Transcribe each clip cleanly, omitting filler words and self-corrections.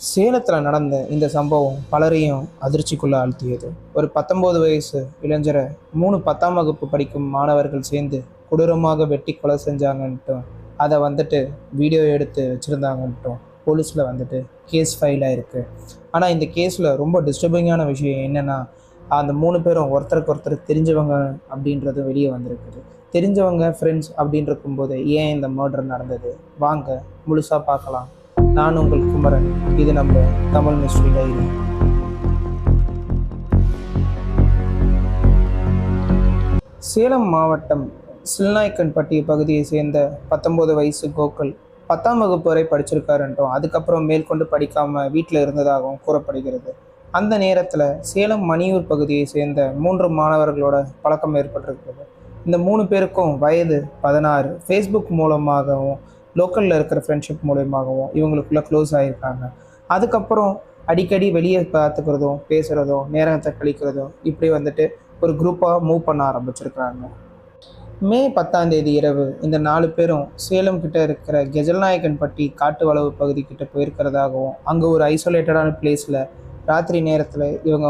சேலத்தில் நடந்த இந்த சம்பவம் பலரையும் அதிர்ச்சிக்குள்ளே ஆழ்த்தியது. ஒரு 19 வயசு இளைஞரை 3 10ஆம் வகுப்பு படிக்கும் மாணவர்கள் சேர்ந்து கொடூரமாக வெட்டி கொலை செஞ்சாங்கன்ட்டும், அதை வீடியோ எடுத்து வச்சுருந்தாங்கன்ட்டும் போலீஸில் கேஸ் ஃபைல் ஆகிருக்கு. ஆனால் இந்த கேஸில் ரொம்ப டிஸ்டர்பிங்கான விஷயம் என்னென்னா, அந்த 3 பேரும் ஒருத்தருக்கு ஒருத்தர் தெரிஞ்சவங்க அப்படின்றது வெளியே வந்திருக்குது. தெரிஞ்சவங்க ஃப்ரெண்ட்ஸ் அப்படின்னு இருக்கும்போது ஏன் இந்த மர்டர் நடந்தது, வாங்க முழுசாக பார்க்கலாம். நான் உங்கள் குமரன். இது நம்ம தமிழ் மிஸ்ட்ரி டைரி. சேலம் மாவட்டம் சில்நாய்க்கன்பட்டி பகுதியை சேர்ந்த 19 வயசு கோகுல் 10ஆம் வகுப்பு வரை படிச்சிருக்காருன்ட்டும், அதுக்கப்புறம் மேற்கொண்டு படிக்காமல் வீட்டில் இருந்ததாகவும் கூறப்படுகிறது. அந்த நேரத்தில் சேலம் மணியூர் பகுதியை சேர்ந்த 3 மாணவர்களோட பழக்கம் ஏற்பட்டிருக்கிறது. இந்த 3 பேருக்கும் வயது 16. ஃபேஸ்புக் மூலமாகவும் லோக்கலில் இருக்கிற ஃப்ரெண்ட்ஷிப் மூலயமாகவும் இவங்களுக்குள்ளே க்ளோஸ் ஆகியிருக்காங்க. அதுக்கப்புறம் அடிக்கடி வெளியே பார்த்துக்கிறதும் பேசுகிறதும் நேரத்தை கழிக்கிறதும் இப்படி ஒரு குரூப்பாக மூவ் பண்ண ஆரம்பிச்சிருக்கிறாங்க. மே 10ஆம் தேதி இரவு இந்த 4 பேரும் சேலம் கிட்ட இருக்கிற கெஜல்நாயக்கன்பட்டி காட்டு வளவு பகுதி கிட்ட போயிருக்கிறதாகவும், அங்கே ஒரு ஐசோலேட்டடான பிளேஸில் ராத்திரி நேரத்தில் இவங்க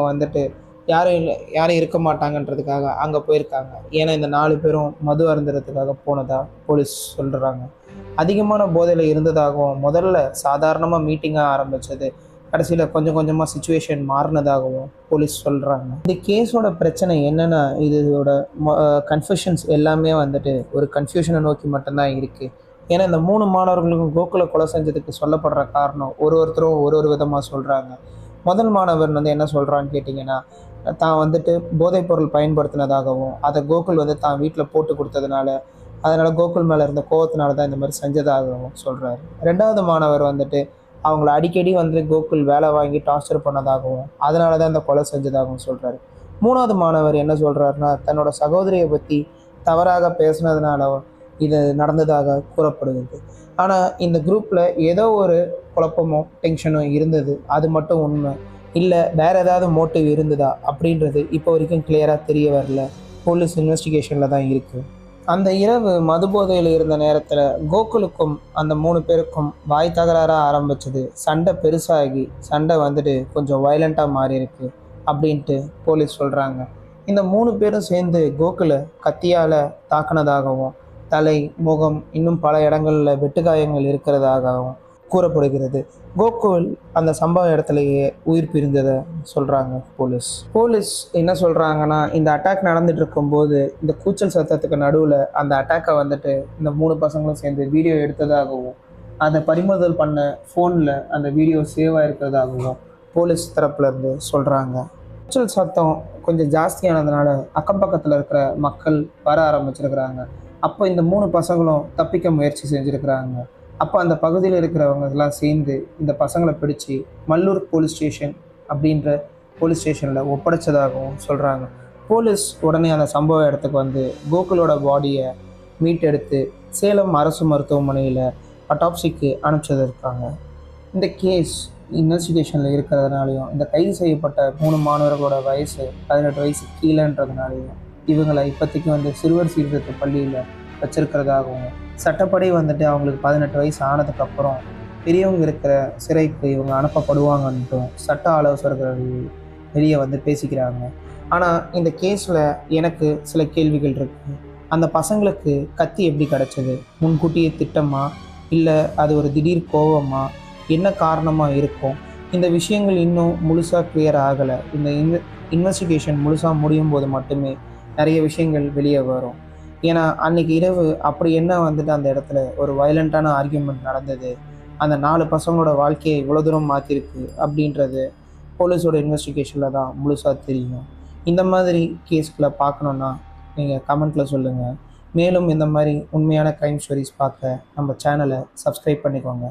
யாரும் இருக்க மாட்டாங்கன்றதுக்காக அங்கே போயிருக்காங்க. ஏன்னா இந்த 4 பேரும் மது அருந்துறதுக்காக போனதாக போலீஸ் சொல்கிறாங்க. அதிகமான போதையில் இருந்ததாகவும், முதல்ல சாதாரணமாக மீட்டிங்காக ஆரம்பித்தது கடைசியில் கொஞ்சம் கொஞ்சமாக சுச்சுவேஷன் மாறினதாகவும் போலீஸ் சொல்கிறாங்க. இந்த கேஸோட பிரச்சனை என்னென்னா, இதோட கன்ஃபியூஷன்ஸ் எல்லாமே ஒரு கன்ஃபியூஷனை நோக்கி மட்டும்தான் இருக்குது. ஏன்னா இந்த 3 மாணவர்களுக்கும் கோகுலை கொலை செஞ்சதுக்கு சொல்லப்படுற காரணம் ஒருத்தரும் ஒரு விதமாக சொல்கிறாங்க. முதல் மாணவர் என்ன சொல்கிறான்னு கேட்டிங்கன்னா, தான் போதைப் பொருள் பயன்படுத்தினதாகவும், அதை கோகுல் தான் வீட்டில் போட்டு கொடுத்ததுனால, அதனால் கோகுல் மேலே இருந்த கோவத்தினால தான் இந்த மாதிரி செஞ்சதாகவும் சொல்கிறாரு. 2வது மாணவர் அவங்கள அடிக்கடி கோகுல் வேலை வாங்கி டார்ச்சர் பண்ணதாகவும், அதனால தான் இந்த கொலை செஞ்சதாகவும் சொல்கிறாரு. 3வது மாணவர் என்ன சொல்கிறாருன்னா, தன்னோட சகோதரியை பற்றி தவறாக பேசுனதுனால இது நடந்ததாக கூறப்படுகிறது. ஆனால் இந்த குரூப்பில் ஏதோ ஒரு குழப்பமோ டென்ஷனும் இருந்தது, அது மட்டும் உண்மை இல்லை. வேறு ஏதாவது மோட்டிவ் இருந்ததா அப்படின்றது இப்போ வரைக்கும் கிளியராக தெரிய வரல. போலீஸ் இன்வெஸ்டிகேஷனில் தான் இருக்குது. அந்த இரவு மதுபோதையில் இருந்த நேரத்தில் கோகுலுக்கும் அந்த 3 பேருக்கும் வாய் தகராறாக ஆரம்பிச்சது. சண்டை பெருசாகி சண்டை கொஞ்சம் வயலண்ட்டாக மாறி இருக்கு அப்படின்ட்டு போலீஸ் சொல்கிறாங்க. இந்த 3 பேரும் சேர்ந்து கோகுலை கத்தியால் தாக்குனதாகவும், தலை, முகம், இன்னும் பல இடங்களில் வெட்டுக்காயங்கள் இருக்கிறதாகவும் கூறப்படுகிறது. கோகுல் அந்த சம்பவ இடத்துலையே உயிர் பிரிந்ததை சொல்கிறாங்க போலீஸ் என்ன சொல்கிறாங்கன்னா, இந்த அட்டாக் நடந்துட்டு இருக்கும்போது இந்த கூச்சல் சத்தத்துக்கு நடுவில் அந்த அட்டாக்கை இந்த 3 பசங்களும் சேர்ந்து வீடியோ எடுத்ததாகவும், அதை பறிமுதல் பண்ண ஃபோனில் அந்த வீடியோ சேவ் ஆகிருக்கிறதாகவும் போலீஸ் தரப்புலேருந்து சொல்கிறாங்க. கூச்சல் சத்தம் கொஞ்சம் ஜாஸ்தியானதுனால அக்கம் பக்கத்தில் இருக்கிற மக்கள் வர ஆரம்பிச்சிருக்கிறாங்க. அப்போ இந்த 3 பசங்களும் தப்பிக்க முயற்சி செஞ்சுருக்கிறாங்க. அப்போ அந்த பகுதியில் இருக்கிறவங்க எல்லாம் சேர்ந்து இந்த பசங்களை பிடிச்சி மல்லூர் போலீஸ் ஸ்டேஷன் அப்படின்ற போலீஸ் ஸ்டேஷனில் ஒப்படைச்சதாகவும் சொல்கிறாங்க. போலீஸ் உடனே அந்த சம்பவ இடத்துக்கு கோகுலோட பாடியை மீட்டெடுத்து சேலம் அரசு மருத்துவமனையில் அட்டாப்சிக்கு அனுப்பிச்சதற்காங்க. இந்த கேஸ் இன்வெஸ்டிகேஷனில் இருக்கிறதுனாலையும், இந்த கைது செய்யப்பட்ட 3 மாணவர்களோட வயசு 18 வயசு கீழேன்றதுனாலையும் இவங்களை இப்போதைக்கு சிறுவர் சீர்திருத்த பள்ளியில் வச்சிருக்கிறதாகவும், சட்டப்படி அவங்களுக்கு 18 வயசு ஆனதுக்கப்புறம் பெரியவங்க இருக்கிற சிறைக்கு இவங்க அனுப்பப்படுவாங்கன்ட்டும் சட்ட ஆலோசகர்கள் வெளியே பேசிக்கிறாங்க. ஆனால் இந்த கேஸில் எனக்கு சில கேள்விகள் இருக்குது. அந்த பசங்களுக்கு கத்தி எப்படி கிடச்சிது? முன்கூட்டியே திட்டமா, இல்லை அது ஒரு திடீர் கோபமா, என்ன காரணமாக இருக்கும்? இந்த விஷயங்கள் இன்னும் முழுசாக கிளியர் ஆகலை. இந்த இன்வெஸ்டிகேஷன் முழுசாக முடியும் போது மட்டுமே நிறைய விஷயங்கள் வெளியே வரும். ஏன்னா அன்றைக்கி இரவு அப்படி என்ன அந்த இடத்துல ஒரு வயலண்ட்டான ஆர்கியூமெண்ட் நடந்தது, அந்த 4 பசங்களோட வாழ்க்கையை இவ்வளோ தூரம் மாற்றிருக்கு அப்படின்றது போலீஸோட இன்வெஸ்டிகேஷனில் தான் முழுசாக தெரியும். இந்த மாதிரி கேஸ்களை பார்க்கணுன்னா நீங்கள் கமெண்ட்டில் சொல்லுங்கள். மேலும் இந்த மாதிரி உண்மையான க்ரைம் ஸ்டோரிஸ் பார்க்க நம்ம சேனலை சப்ஸ்கிரைப் பண்ணிக்கோங்க.